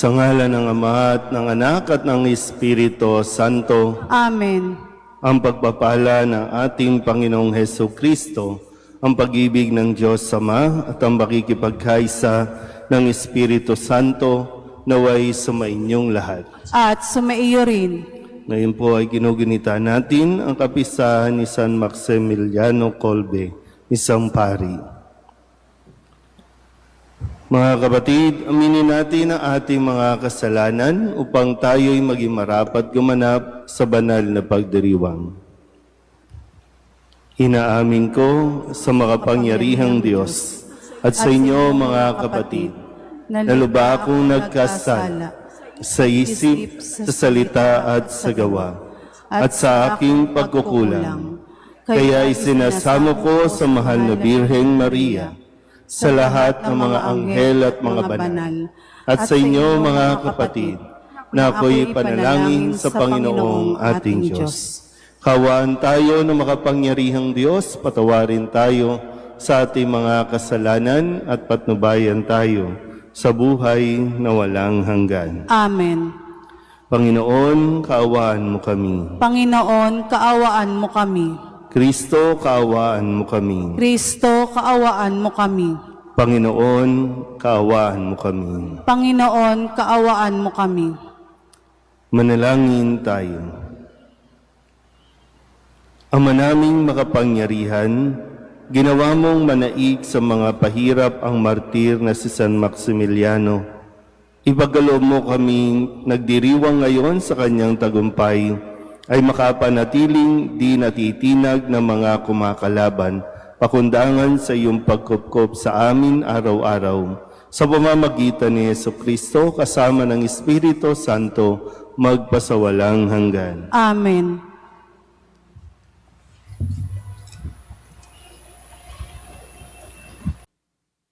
Sa ngalan ng Ama at ng Anak at ng Espiritu Santo, Amen. ang pagpapala ng ating Panginoong Heso Kristo, ang pag-ibig ng Diyos Ama at ang makikipagkaisa ng Espiritu Santo naway sumainyong lahat. At sumaiyo rin. Ngayon po ay ginugunita natin ang kapistahan ni San Maximiliano Kolbe, isang pari. Mga kapatid, aminin natin ang ating mga kasalanan upang tayo'y maging marapat gumanap sa banal na pagdiriwang. Inaamin ko sa makapangyarihang Diyos at sa inyo mga kapatid, na lubha akong nagkasala sa isip, sa salita at sa gawa, at sa aking pagkukulang. Kaya isinasamo ko sa mahal na Birheng Maria, sa lahat ng mga anghel at mga banal, at sa inyo mga kapatid, na ako'y panalangin sa Panginoong ating Diyos. Kawaan tayo ng makapangyarihang Diyos, patawarin tayo sa ating mga kasalanan at patnubayan tayo sa buhay na walang hanggan. Amen. Panginoon, kaawaan mo kami. Panginoon, kaawaan mo kami. Kristo, kaawaan mo kami. Kristo, kaawaan mo kami. Panginoon, kaawaan mo kami. Panginoon, kaawaan mo kami. Manalangin tayo. Ama naming makapangyarihan, ginawa mong manaig sa mga pahirap ang martir na si San Maximiliano. Ipagkaloob mo kaming nagdiriwang ngayon sa kanyang tagumpay ay makapanatiling di natitinag ng mga kumakalaban, pakundangan sa iyong pagkupkop sa amin araw-araw. Sa pamamagitan ni Yesu Kristo, kasama ng Espiritu Santo, magpasawalang hanggan. Amen.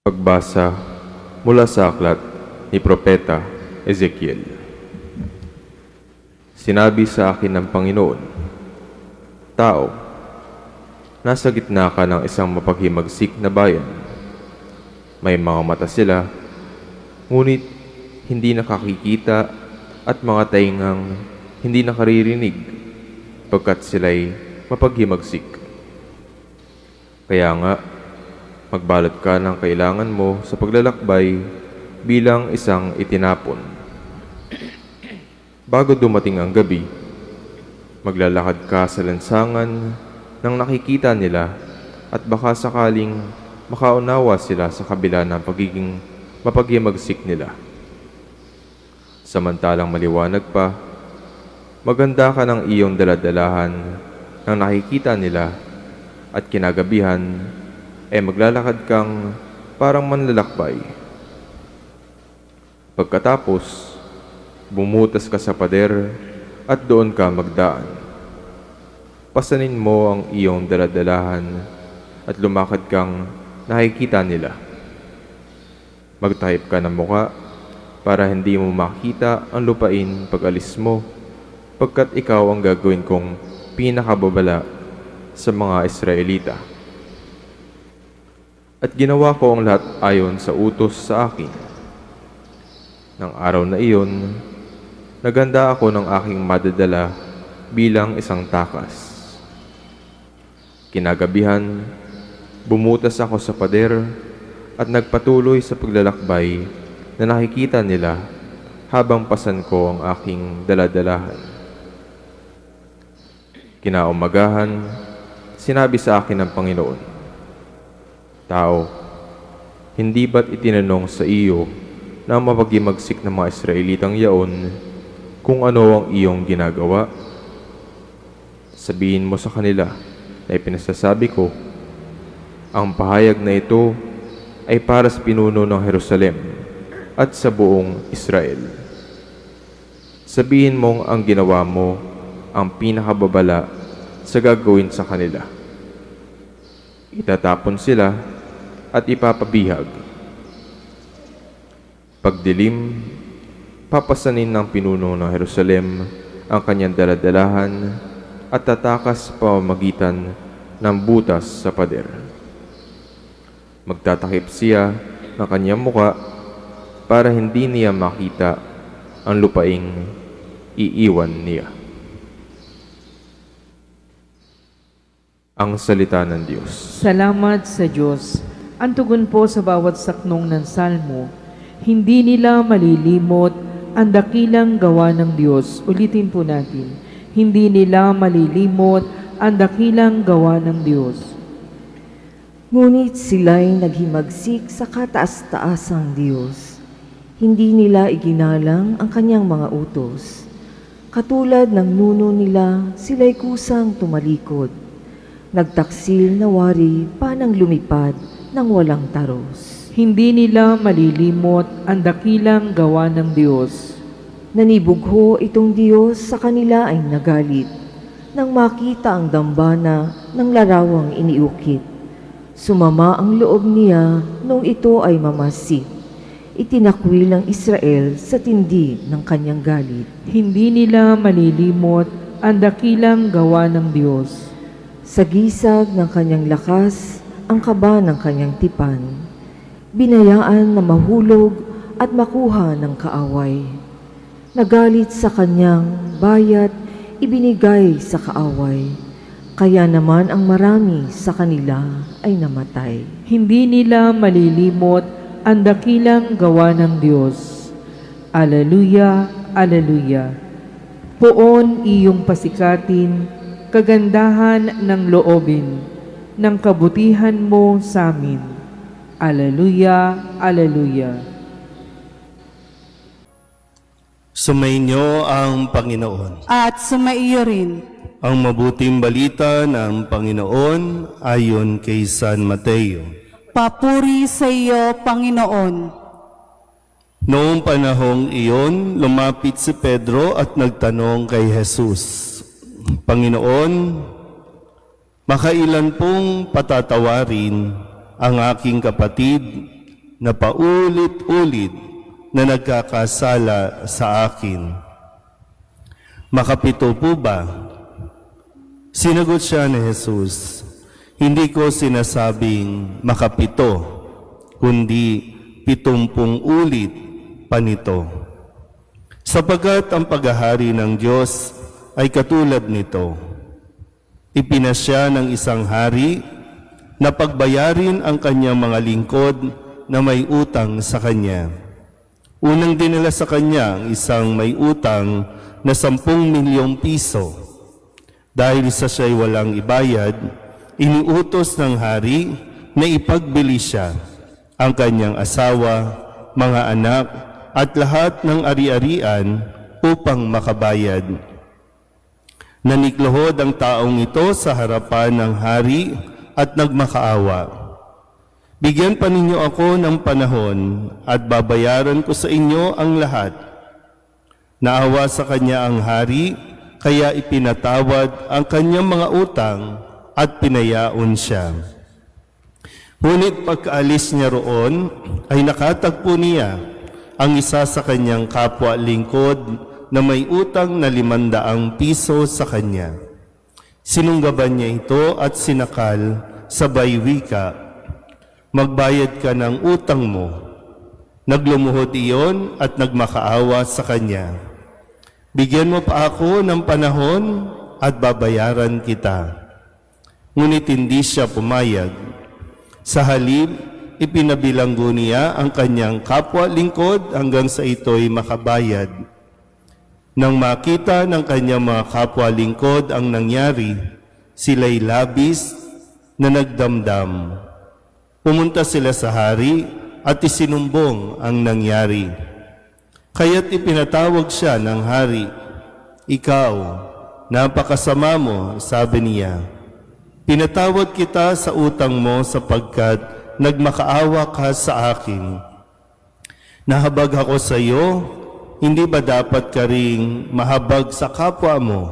Pagbasa mula sa aklat ni Propeta Ezekiel. Sinabi sa akin ng Panginoon, Tao, nasa gitna ka ng isang mapaghimagsik na bayan. May mga mata sila, ngunit hindi nakakikita at mga taingang hindi nakaririnig, pagkat sila'y mapaghimagsik. Kaya nga, magbalot ka ng kailangan mo sa paglalakbay bilang isang itinapon. Bago dumating ang gabi, maglalakad ka sa lansangan nang nakikita nila at baka sakaling makaunawa sila sa kabila ng pagiging mapaghimagsik nila. Samantalang maliwanag pa, maganda ka ng iyong daladalahan nang nakikita nila at kinagabihan ay maglalakad kang parang manlalakbay. Pagkatapos, bumutas ka sa pader at doon ka magdaan. Pasanin mo ang iyong daladalahan at lumakad kang nakikita nila. Magtahip ka ng muka para hindi mo makita ang lupain pag alis mo, pagkat ikaw ang gagawin kong pinakababala sa mga Israelita. At ginawa ko ang lahat ayon sa utos sa akin. Nang araw na iyon, naganda ako ng aking madadala bilang isang takas. Kinagabihan, bumutas ako sa pader at nagpatuloy sa paglalakbay na nakikita nila habang pasan ko ang aking daladalahan. Kinaumagahan, sinabi sa akin ng Panginoon, Tao, hindi ba't itinanong sa iyo na mapaghimagsik ng mga Israelitang yaon kung ano ang iyong ginagawa? Sabihin mo sa kanila na ipinasasabi ko, ang pahayag na ito ay para sa pinuno ng Jerusalem at sa buong Israel. Sabihin mong ang ginawa mo ang pinakababala sa gagawin sa kanila. Itatapon sila at ipapabihag. Pagdilim, papasanin ng pinuno ng Jerusalem ang kanyang daladalahan at tatakas sa pamamagitan ng butas sa pader. Magtatakip siya ng kanyang muka para hindi niya makita ang lupaing iiwan niya. Ang salita ng Diyos. Salamat sa Diyos. Ang tugon po sa bawat saknong ng salmo, hindi nila malilimot ang dakilang gawa ng Diyos. Ulitin po natin. Hindi nila malilimot ang dakilang gawa ng Diyos. Ngunit sila'y naghimagsik sa kataas-taasang Diyos. Hindi nila iginalang ang kanyang mga utos. Katulad ng nuno nila, sila'y kusang tumalikod. Nagtaksil na wari panang lumipad ng walang taros. Hindi nila malilimot ang dakilang gawa ng Diyos. Nanibugho itong Diyos sa kanila ay nagalit, nang makita ang dambana ng larawang iniukit. Sumama ang loob niya nung ito ay mamasid. Itinakwil ang Israel sa tindi ng kanyang galit. Hindi nila malilimot ang dakilang gawa ng Diyos. Sa gisag ng kanyang lakas, ang kaba ng kanyang tipan. Binayaan na mahulog at makuha ng kaaway. Nagalit sa kanyang bayat, ibinigay sa kaaway. Kaya naman ang marami sa kanila ay namatay. Hindi nila malilimot ang dakilang gawa ng Diyos. Aleluya, aleluya. Poon iyong pasikatin, kagandahan ng loobin, ng kabutihan mo sa amin. Aleluya, aleluya. Sumainyo ang Panginoon. At sumaiyo rin. Ang mabuting balita ng Panginoon ayon kay San Mateo. Papuri sa iyo, Panginoon. Noong panahong iyon, lumapit si Pedro at nagtanong kay Jesus, Panginoon, makailan pong patatawarin ang aking kapatid na paulit-ulit na nagkakasala sa akin? Makapito po ba? Sinagot siya ni Jesus, hindi ko sinasabing makapito, kundi 70 ulit pa nito. Sapagkat ang paghahari ng Diyos ay katulad nito. Ipinasya ng isang hari na pagbayarin ang kanyang mga lingkod na may utang sa kanya. Unang dinala sa kanya ang isang may utang na 10 milyong piso. Dahil sa siya'y walang ibayad, iniutos ng hari na ipagbili siya ang kanyang asawa, mga anak, at lahat ng ari-arian upang makabayad. Naniklohod ang taong ito sa harapan ng hari at nagmakaawa. Bigyan pa ninyo ako ng panahon at babayaran ko sa inyo ang lahat. Naawa sa kanya ang hari, kaya ipinatawad ang kanyang mga utang at pinayaon siya. Ngunit pagkaalis niya roon, ay nakatagpo niya ang isa sa kanyang kapwa-lingkod na may utang na 500 piso sa kanya. Sinunggaban niya ito at sinakal, sabay wika, magbayad ka ng utang mo. Naglumuhod iyon at nagmakaawa sa kanya. Bigyan mo pa ako ng panahon at babayaran kita. Ngunit hindi siya pumayag. Sa halip, ipinabilanggo niya ang kanyang kapwa-lingkod hanggang sa ito'y makabayad. Nang makita ng kanyang mga kapwa-lingkod ang nangyari, sila'y labis na nagdamdam. Pumunta sila sa hari at isinumbong ang nangyari. Kaya't ipinatawag siya ng hari. Ikaw, napakasama mo, sabi niya. Pinatawad kita sa utang mo sapagkat nagmakaawa ka sa akin. Nahabag ako sa iyo, hindi ba dapat ka ring mahabag sa kapwa mo?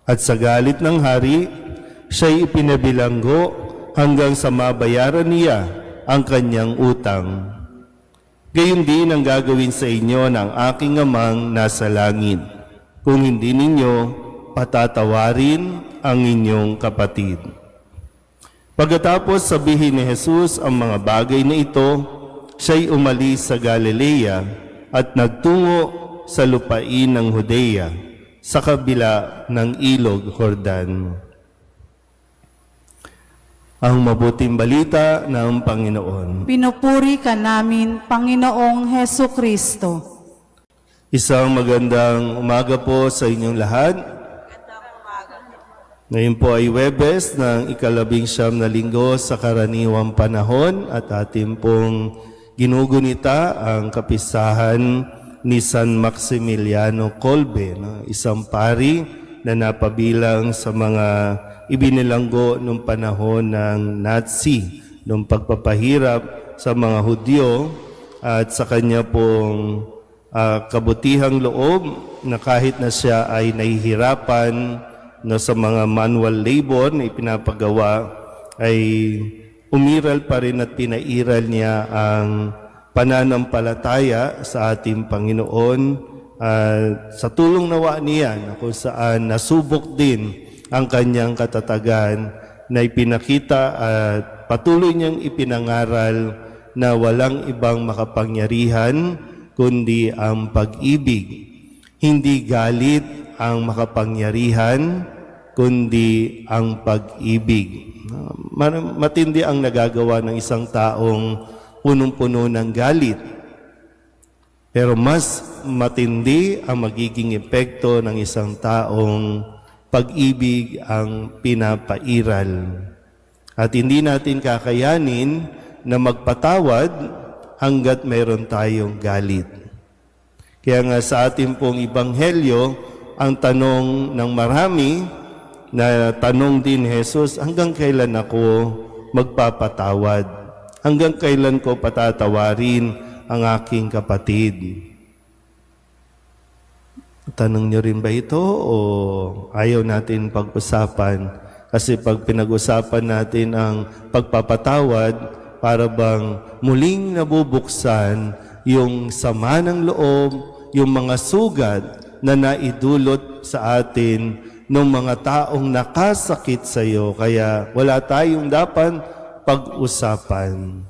At sa galit ng hari, siya'y ipinabilanggo hanggang sa mabayaran niya ang kanyang utang. Gayon din ang gagawin sa inyo ng aking amang nasa langit, kung hindi ninyo patatawarin ang inyong kapatid. Pagkatapos sabihin ni Jesus ang mga bagay na ito, siya'y umalis sa Galilea at nagtungo sa lupain ng Judea, sa kabila ng ilog Jordan. Ang mabuting balita ng Panginoon. Pinupuri ka namin, Panginoong Heso Kristo. Isang magandang umaga po sa inyong lahat. Ngayon po ay Huwebes ng ika-19 na linggo sa karaniwang panahon at atin pong ginugunita ang kapistahan ni San Maximiliano Kolbe, isang pari na napabilang sa mga ibinilanggo noong panahon ng Nazi, noong pagpapahirap sa mga Hudyo at sa kanya pong kabutihang loob na kahit na siya ay nahihirapan sa mga manual labor na ipinapagawa, ay umiral pa rin at pinairal niya ang pananampalataya sa ating Panginoon sa tulong nawa niya na kung saan nasubok din ang kanyang katatagan na ipinakita at patuloy niyang ipinangaral na walang ibang makapangyarihan kundi ang pag-ibig. Hindi galit ang makapangyarihan kundi ang pag-ibig. Matindi ang nagagawa ng isang taong punong-puno ng galit. Pero mas matindi ang magiging epekto ng isang taong pag-ibig ang pinapairal. At hindi natin kakayanin na magpatawad hanggat mayroon tayong galit. Kaya nga sa ating pong Ibanghelyo, ang tanong ng marami na tanong din Jesus, hanggang kailan ako magpapatawad? Hanggang kailan ko patatawarin ang aking kapatid? Tanong niyo rin ba ito o ayaw natin pag-usapan? Kasi pag pinag-usapan natin ang pagpapatawad, para bang muling nabubuksan yung sama ng loob, yung mga sugat na naidulot sa atin ng mga taong nakasakit sa iyo. Kaya wala tayong dapat pag-usapan.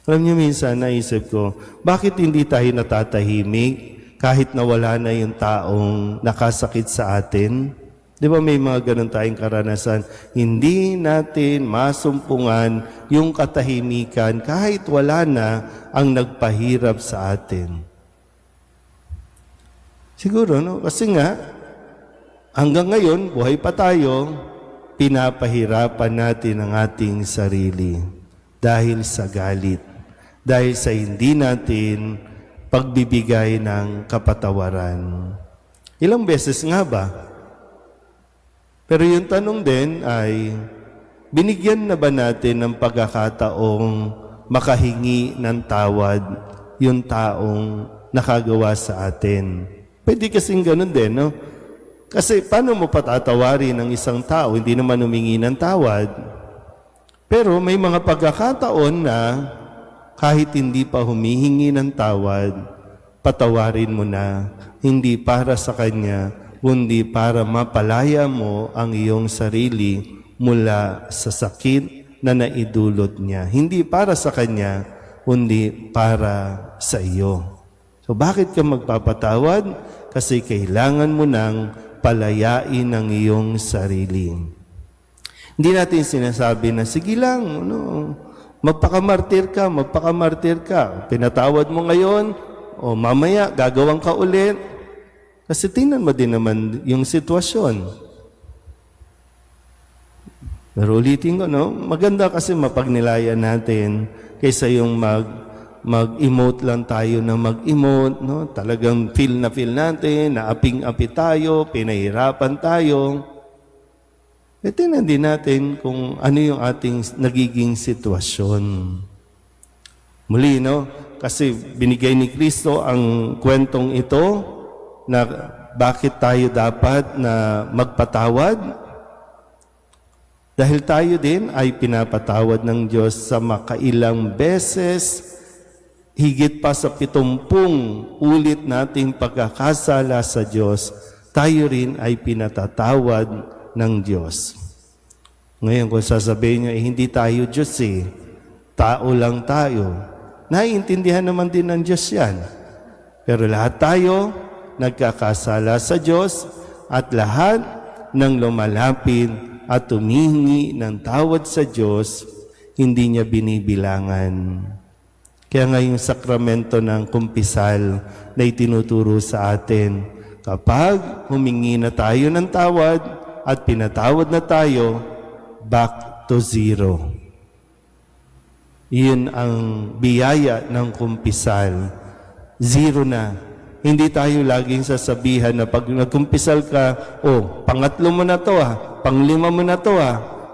Alam niyo, minsan naisip ko, bakit hindi tayo natatahimik kahit na wala na yung taong nakasakit sa atin? Di ba may mga ganun tayong karanasan? Hindi natin masumpungan yung katahimikan kahit wala na ang nagpahirap sa atin. Siguro, no? Kasi nga, hanggang ngayon, buhay pa tayo, pinapahirapan natin ang ating sarili dahil sa galit, dahil sa hindi natin pagbibigay ng kapatawaran. Ilang beses nga ba? Pero yung tanong din ay, binigyan na ba natin ng pagkakataong makahingi ng tawad yung taong nakagawa sa atin? Pwede kasing ganun din, no? Kasi paano mo patatawarin ng isang tao, hindi naman humingi ng tawad? Pero may mga pagkakataon na kahit hindi pa humihingi ng tawad, patawarin mo na, hindi para sa kanya, kundi para mapalaya mo ang iyong sarili mula sa sakit na naidulot niya. Hindi para sa kanya, kundi para sa iyo. So bakit ka magpapatawad? Kasi kailangan mo nang palayain ang iyong sarili. Hindi natin sinasabi na, sige lang, magpakamartir ka. Pinatawad mo ngayon, o mamaya gagawin ka ulit. Kasi tingnan mo din naman yung sitwasyon. Pero ulitin ko, maganda kasi mapagnilayan natin kaysa yung mag-emote lang tayo na mag-emote. Talagang feel natin, naaping-api tayo, pinahirapan tayo. Tingnan din natin kung ano yung ating nagiging sitwasyon. Muli, kasi binigay ni Kristo ang kwentong ito na bakit tayo dapat na magpatawad? Dahil tayo din ay pinapatawad ng Diyos sa makailang beses, higit pa sa 70 ulit nating pagkakasala sa Diyos, tayo rin ay pinatatawad ng Diyos. Ngayon kung sasabihin niyo, hindi tayo Diyos tao lang tayo. Naiintindihan naman din ng Diyos yan. Pero lahat tayo nagkakasala sa Diyos at lahat ng lumalapit at tumihingi ng tawad sa Diyos, hindi niya binibilangan. Kaya nga yung sakramento ng kumpisal na itinuturo sa atin, kapag humingi na tayo ng tawad at pinatawad na tayo, back to zero. Iyon ang biyaya ng kumpisal. Zero na. Hindi tayo laging sasabihan na pag nagkumpisal ka, pangatlo mo na to panglima mo na to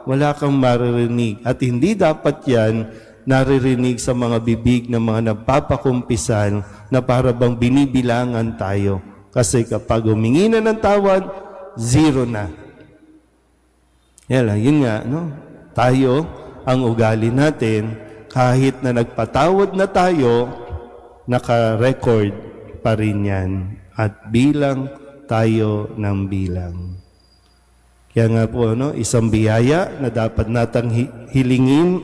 wala kang maririnig. At hindi dapat yan naririnig sa mga bibig ng mga nagpapakumpisal na para bang binibilangan tayo. Kasi kapag humingi na ng tawad, zero na. Yun nga, no? Tayo, ang ugali natin, kahit na nagpatawad na tayo, naka-record pa rin yan. At bilang tayo ng bilang. Kaya nga po, isang biyaya na dapat natang hilingin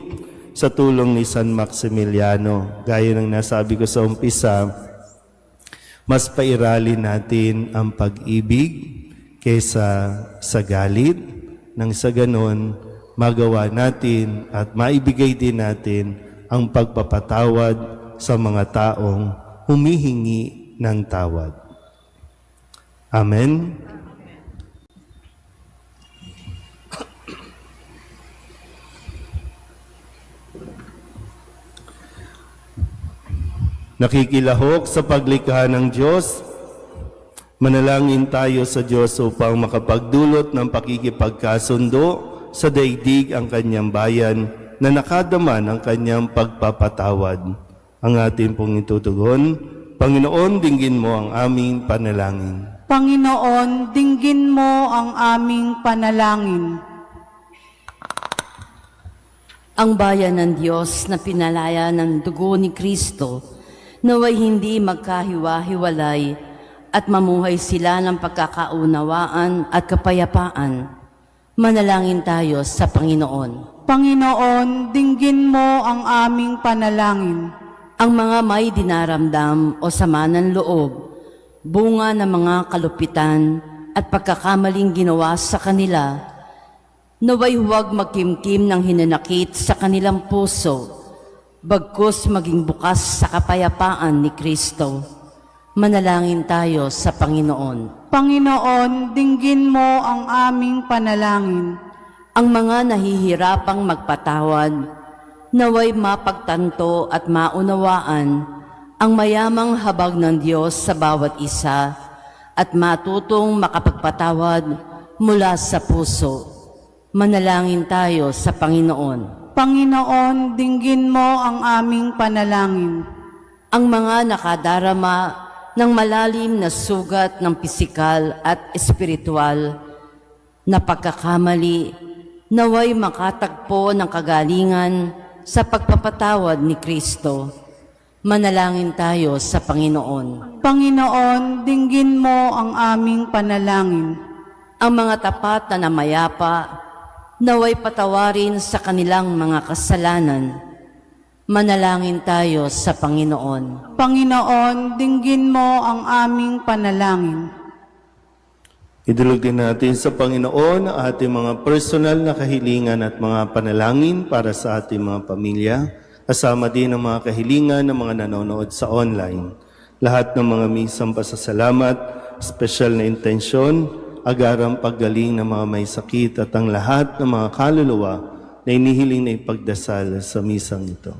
sa tulong ni San Maximiliano. Gaya ng nasabi ko sa umpisa, mas pairali natin ang pag-ibig kesa sa galit. Nang sa ganon, magawa natin at maibigay din natin ang pagpapatawad sa mga taong humihingi ng tawad. Amen. Nakikilahok sa paglikha ng Diyos, manalangin tayo sa Diyos upang makapagdulot ng pakikipagkasundo sa daigdig ang kanyang bayan na nakadama ng kanyang pagpapatawad. Ang ating pong itutugon, Panginoon, dinggin mo ang aming panalangin. Panginoon, dinggin mo ang aming panalangin. Ang bayan ng Diyos na pinalaya ng dugo ni Kristo, naway hindi magkahiwa-hiwalay at mamuhay sila ng pagkakaunawaan at kapayapaan. Manalangin tayo sa Panginoon. Panginoon, dinggin mo ang aming panalangin. Ang mga may dinaramdam o sama ng loob, bunga ng mga kalupitan at pagkakamaling ginawa sa kanila, naway huwag magkimkim ng hinanakit sa kanilang puso, bagkus maging bukas sa kapayapaan ni Kristo. Manalangin tayo sa Panginoon. Panginoon, dinggin mo ang aming panalangin. Ang mga nahihirapang magpatawad, naway mapagtanto at maunawaan ang mayamang habag ng Diyos sa bawat isa at matutong makapagpatawad mula sa puso. Manalangin tayo sa Panginoon. Panginoon, dinggin mo ang aming panalangin. Ang mga nakadarama ng malalim na sugat ng pisikal at espiritual na pagkakamali, naway makatagpo ng kagalingan sa pagpapatawad ni Kristo. Manalangin tayo sa Panginoon. Panginoon, dinggin mo ang aming panalangin. Ang mga tapat na namayapa, naway patawarin sa kanilang mga kasalanan. Manalangin tayo sa Panginoon. Panginoon, dinggin mo ang aming panalangin. Idulog din natin sa Panginoon ang ating mga personal na kahilingan at mga panalangin para sa ating mga pamilya, kasama din ang mga kahilingan ng mga nanonood sa online. Lahat ng mga misang pasasalamat, special na intensyon, agarang paggaling ng mga may sakit at ang lahat ng mga kaluluwa na inihiling na ipagdasal sa misang ito.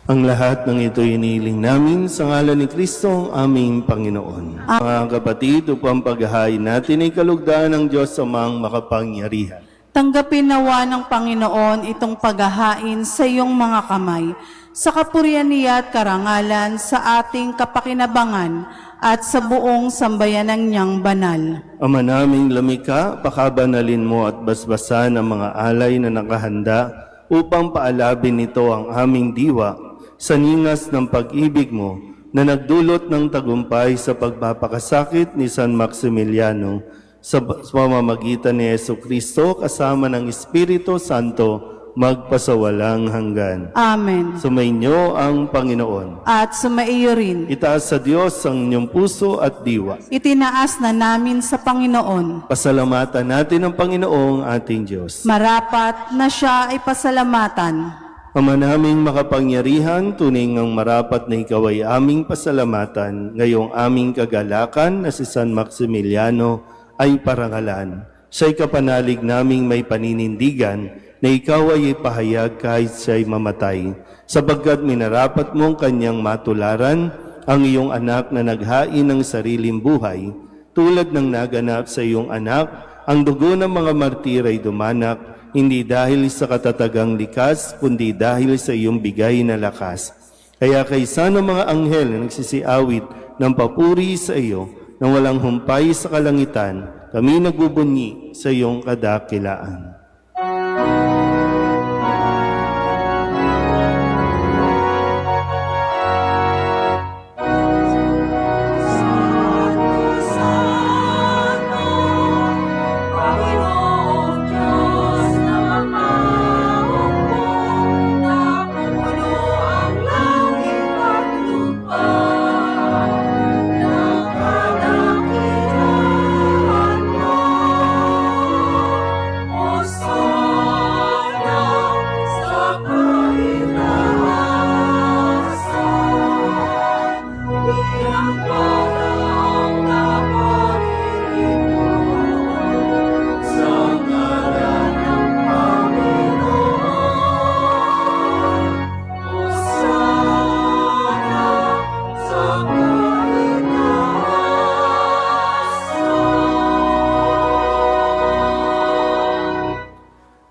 Ang lahat ng ito inihiling namin sa ngalan ni Kristo, ang aming Panginoon. Mga kapatid, upang paghahain natin ay kalugdan ng Diyos amang makapangyarihan. Tanggapin nawa ng Panginoon itong paghahain sa iyong mga kamay, sa kapurihan niya at karangalan sa ating kapakinabangan at sa buong sambayanan niyang banal. Ama naming lamika, pakabanalin mo at basbasan ang mga alay na nakahanda upang paalabin nito ang aming diwa sa ningas ng pag-ibig mo na nagdulot ng tagumpay sa pagpapakasakit ni San Maximiliano sa pamamagitan ni Jesu Kristo kasama ng Espiritu Santo magpasawalang hanggan. Amen. Sumainyo ang Panginoon. At sumaiyo rin. Itaas sa Diyos ang inyong puso at diwa. Itinaas na namin sa Panginoon. Pasalamatan natin ang Panginoong ating Diyos. Marapat na siya ay pasalamatan. Ama naming makapangyarihan, tunay ngang marapat na ikaw ay aming pasalamatan. Ngayong aming kagalakan na si San Maximiliano ay parangalan. Siya'y kapanalig naming may paninindigan na ikaw ay ipahayag kahit siya'y mamatay, sapagkat minarapat mong kanyang matularan ang iyong anak na naghain ng sariling buhay, tulad ng naganap sa iyong anak, ang dugo ng mga martir ay dumanak, hindi dahil sa katatagang likas, kundi dahil sa iyong bigay na lakas. Kaya kaysa ng mga anghel na nagsisiawit ng papuri sa iyo, na walang humpay sa kalangitan, kami nagbubunyi sa iyong kadakilaan.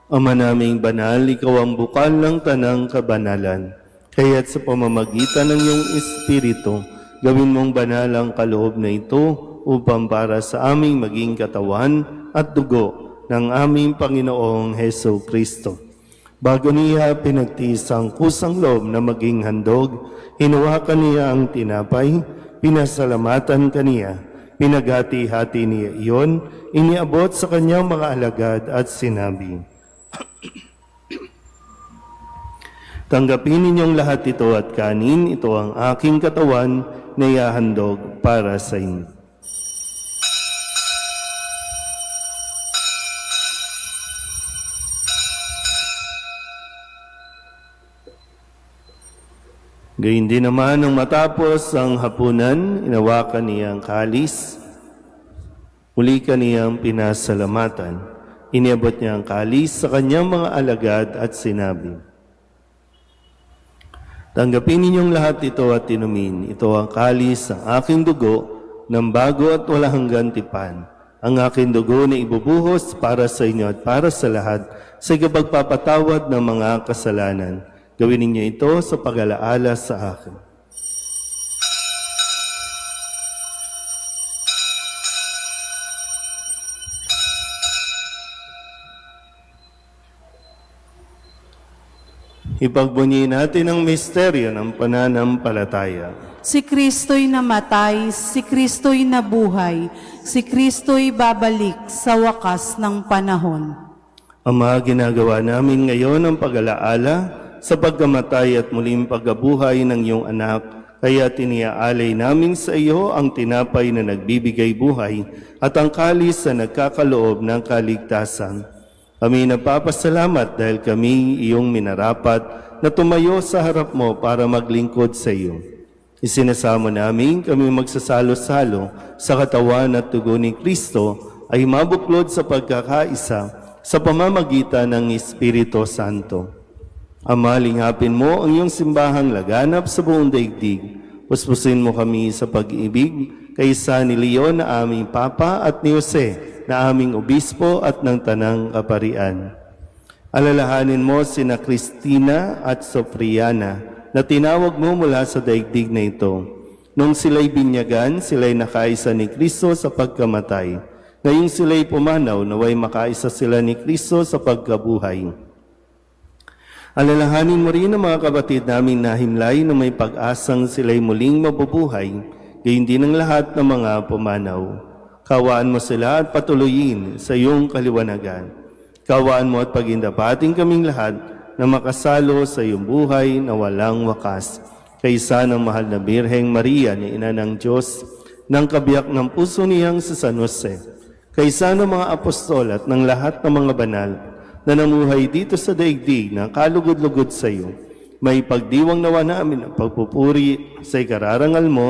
Ama naming banal, ikaw ang bukal ng tanang kabanalan. Kaya't sa pamamagitan ng iyong Espiritu, gawin mong banal ang kaloob na ito upang para sa aming maging katawan at dugo ng aming Panginoong Heso Kristo. Bago niya pinagtiis ang kusang loob na maging handog, hinawakan niya ang tinapay, pinasalamatan kaniya, pinaghati-hati niya iyon, iniabot sa kanyang mga alagad at sinabi, tanggapin ninyong lahat ito at kanin, ito ang aking katawan na ihahandog para sa inyo. Gayun din naman nang matapos ang hapunan, inawakan niya ang kalis, muli kaniyang pinasalamatan. Iniabot niya ang kalis sa kanyang mga alagad at sinabi, tanggapin ninyong lahat ito at inumin. Ito ang kalis ng aking dugo ng bago at walang hanggang tipan. Ang aking dugo na ibubuhos para sa inyo at para sa lahat sa ikapagpapatawad ng mga kasalanan. Gawin ninyo ito sa pag-alaala sa akin. Ipagbunyi natin ang misteryo ng pananampalataya. Si Kristo'y namatay, si Kristo'y nabuhay, si Kristo'y babalik sa wakas ng panahon. Ama, ginagawa namin ngayon ang pag-alaala sa pagkamatay at muling pagkabuhay ng iyong anak, kaya tiniaalay namin sa iyo ang tinapay na nagbibigay buhay at ang kalis na nagkakaloob ng kaligtasan. Kami nagpapasalamat dahil kami iyong minarapat na tumayo sa harap mo para maglingkod sa iyo. Isinasamo namin kami magsasalo-salo sa katawan at dugo ni Kristo ay mabuklod sa pagkakaisa sa pamamagitan ng Espiritu Santo. Ama, lingapin mo ang iyong simbahang laganap sa buong daigdig. Puspusin mo kami sa pag-ibig kaysa ni Leon na aming Papa at ni Jose na aming obispo at ng tanang kaparian. Alalahanin mo sina Cristina at Sofriana na tinawag mo mula sa daigdig na ito. Nung sila'y binyagan, sila'y nakaisa ni Kristo sa pagkamatay. Ngayong sila'y pumanaw, naway makaisa sila ni Kristo sa pagkabuhay. Alalahanin mo rin ang mga kapatid naming nahimlay na may pag-asang sila'y muling mabubuhay, gayon din ang lahat ng mga pumanaw. Kawaan mo sila at patuloyin sa iyong kaliwanagan. Kawaan mo at pagindapating kaming lahat na makasalo sa iyong buhay na walang wakas. Kaysa ng mahal na Birheng Maria na Ina ng Diyos, ng kabiyak ng puso niyang sa San Jose, kaysa ng mga apostol at ng lahat ng mga banal na namuhay dito sa daigdig na kalugod-lugod sa iyo, may pagdiwang nawa namin ang pagpupuri sa ikararangal mo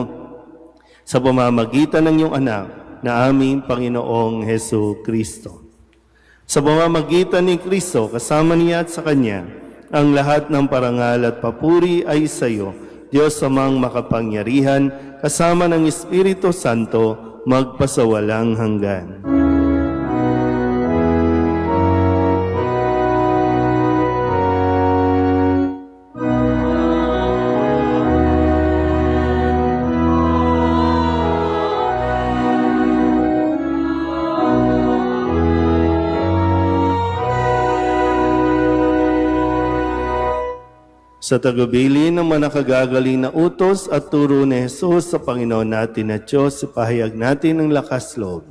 sa pamamagitan ng iyong anak na aming Panginoong Hesu Kristo. Sa pamamagitan ni Kristo, kasama niya at sa Kanya, ang lahat ng parangal at papuri ay sa iyo, Diyos amang makapangyarihan, kasama ng Espiritu Santo, magpasawalang hanggan. Sa tagubilin ng manakagagaling na utos at turo ni Jesus sa Panginoon natin at Diyos, ipahayag natin ang lakas loob.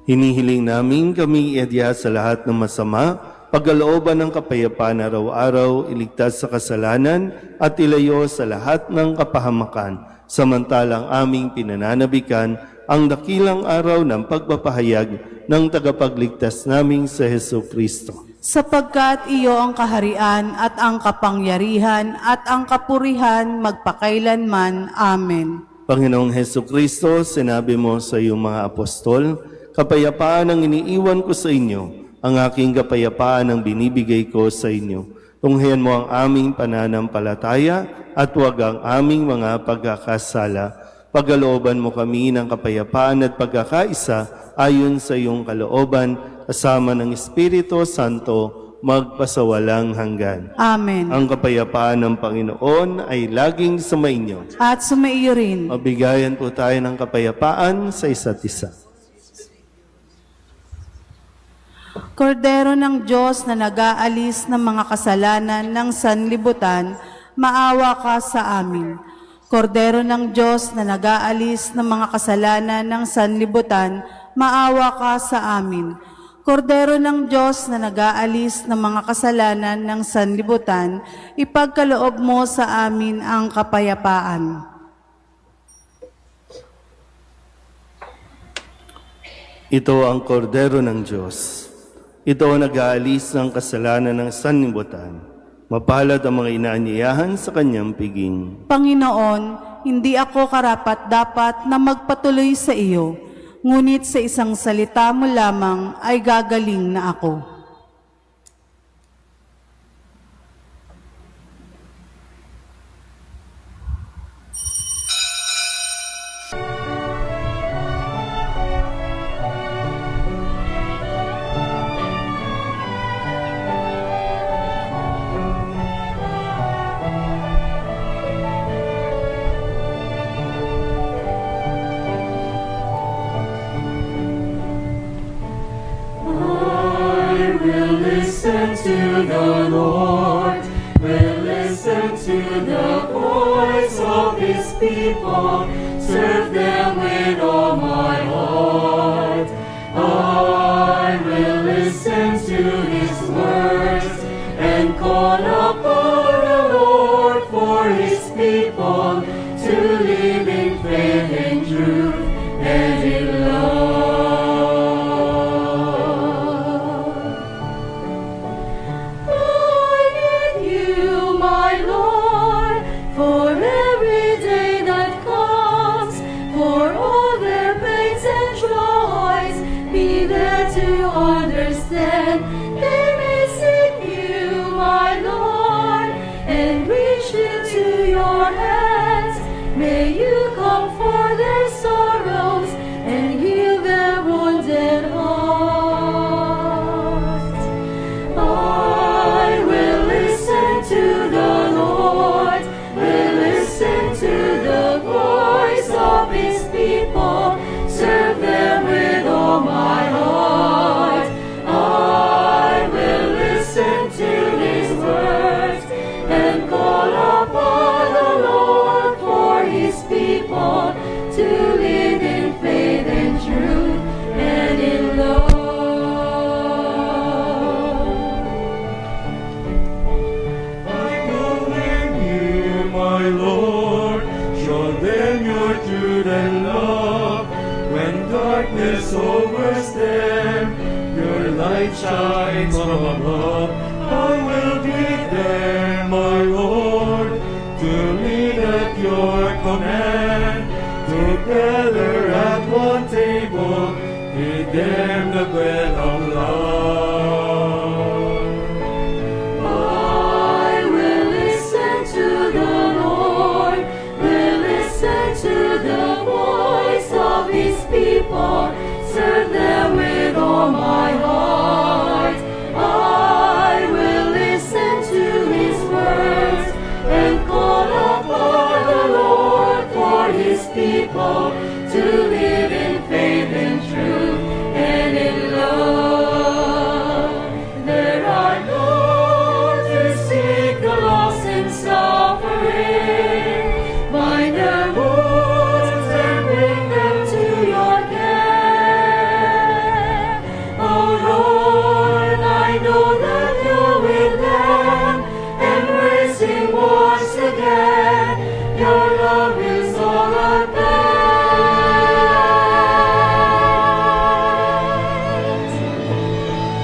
Hinihiling namin kami iadya sa lahat ng masama, pagkalooban ng kapayapaan araw-araw, iligtas sa kasalanan at ilayo sa lahat ng kapahamakan, samantalang aming pinananabikan ang dakilang araw ng pagpapahayag ng tagapagligtas naming sa Hesu Kristo. Sapagkat iyo ang kaharian at ang kapangyarihan at ang kapurihan magpakailanman. Amen. Panginoong Hesu Kristo, sinabi mo sa iyong mga apostol, kapayapaan ang iniiwan ko sa inyo, ang aking kapayapaan ang binibigay ko sa inyo. Tunghayan mo ang aming pananampalataya at huwag ang aming mga pagkakasala. Pagkalooban mo kami ng kapayapaan at pagkakaisa ayon sa iyong kalooban, kasama ng Espiritu Santo, magpasawalang hanggan. Amen. Ang kapayapaan ng Panginoon ay laging sumainyo. At sumaiyo rin. Mabigayan po tayo ng kapayapaan sa isa't isa. Kordero ng Diyos na nag-aalis ng mga kasalanan ng sanlibutan, maawa ka sa amin. Kordero ng Diyos na nag-aalis ng mga kasalanan ng sanlibutan, maawa ka sa amin. Kordero ng Diyos na nag-aalis ng mga kasalanan ng sanlibutan, ipagkaloob mo sa amin ang kapayapaan. Ito ang kordero ng Diyos. Ito ang nag-aalis ng kasalanan ng sanlibutan. Mapalad ang mga inaanyayahan sa kanyang piging. Panginoon, hindi ako karapat-dapat na magpatuloy sa iyo, ngunit sa isang salita mo lamang ay gagaling na ako. I will listen to the Lord, will listen to the voice of His people, serve them with all my heart. I will listen to His words and call upon the Lord for His people to live in faith and truth and in love. My Lord, for every day that comes, for all their pains and joys, be there to understand. They may seek you, my Lord, and reach into your hands. May you comfort their sorrows and heal their wounded hearts. I will listen to the Lord, will listen to the voice of His people, serve them with all my heart. I will listen to His words and call upon the Lord for His people to live in faith and truth and in love. My Lord, show them your truth and love. When darkness overs them, your light shines from above. I will be there, my Lord, to lead at your command. Together at one table, feed them the bread of love. I will listen to the Lord, will listen to the voice of His people, serve them with all my heart. I will listen to His words and call upon the Lord for His people to live in faith and truth and in love. There are those who seek the lost and suffering, bind their wounds and bring them to your care. Oh Lord, I know that you're with them, embracing once again. Your love is all I've got.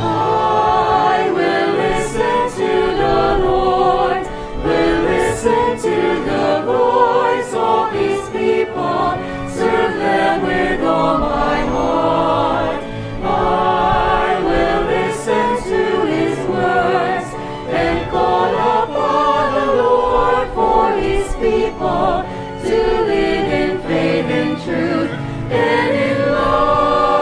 I will listen to the Lord, will listen to the voice of His people, serve them with all my heart. I will listen to His words and call upon the Lord for His people to live in faith and truth and in love.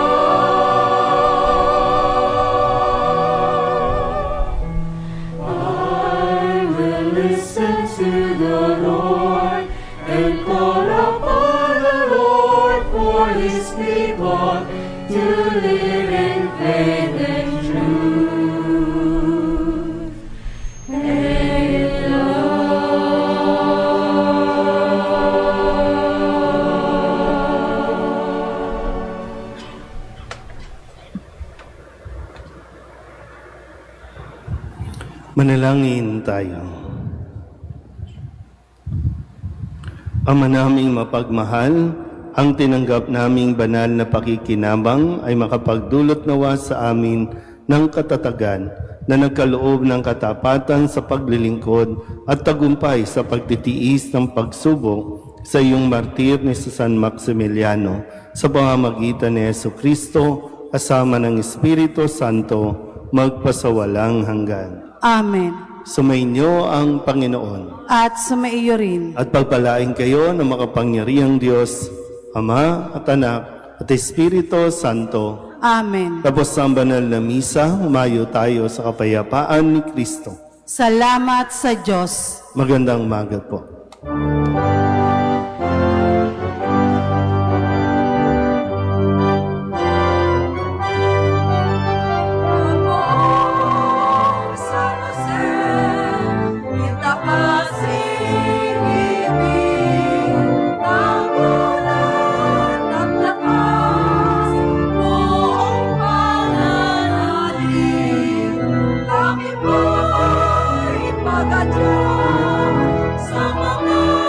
I will listen to the Lord and call upon the Lord for His people to live in faith and truth and in love. Manalangin tayo. Ama naming mapagmahal, ang tinanggap naming banal na pakikinabang ay makapagdulot nawa sa amin ng katatagan na nagkaloob ng katapatan sa paglilingkod at tagumpay sa pagtitiis ng pagsubok sa iyong martir ni San Maximiliano, sa pamamagitan ni Yesu Kristo, kasama ng Espiritu Santo, magpasawalang hanggan. Amen. Sumainyo ang Panginoon. At sumaiyo rin. At pagpalain kayo ng makapangyarihang Diyos, Ama at Anak at Espiritu Santo. Amen. Tapos ang banal na misa, humayo tayo sa kapayapaan ni Kristo. Salamat sa Diyos. Magandang umaga po. Sa mga